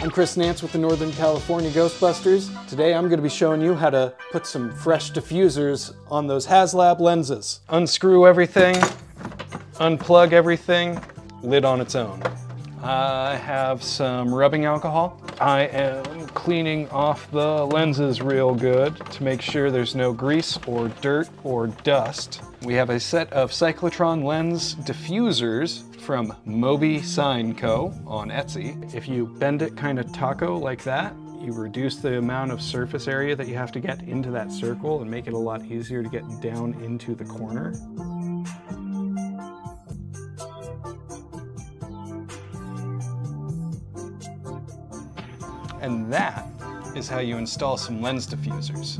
I'm Chris Nance with the Northern California Ghostbusters. Today I'm going to be showing you how to put some fresh diffusers on those Haslab lenses. Unscrew everything, unplug everything, lid on its own. I have some rubbing alcohol. I am cleaning off the lenses real good to make sure there's no grease or dirt or dust. We have a set of cyclotron lens diffusers from Moby Sign Co. on Etsy. If you bend it kind of taco like that, you reduce the amount of surface area that you have to get into that circle and make it a lot easier to get down into the corner. And that is how you install some lens diffusers.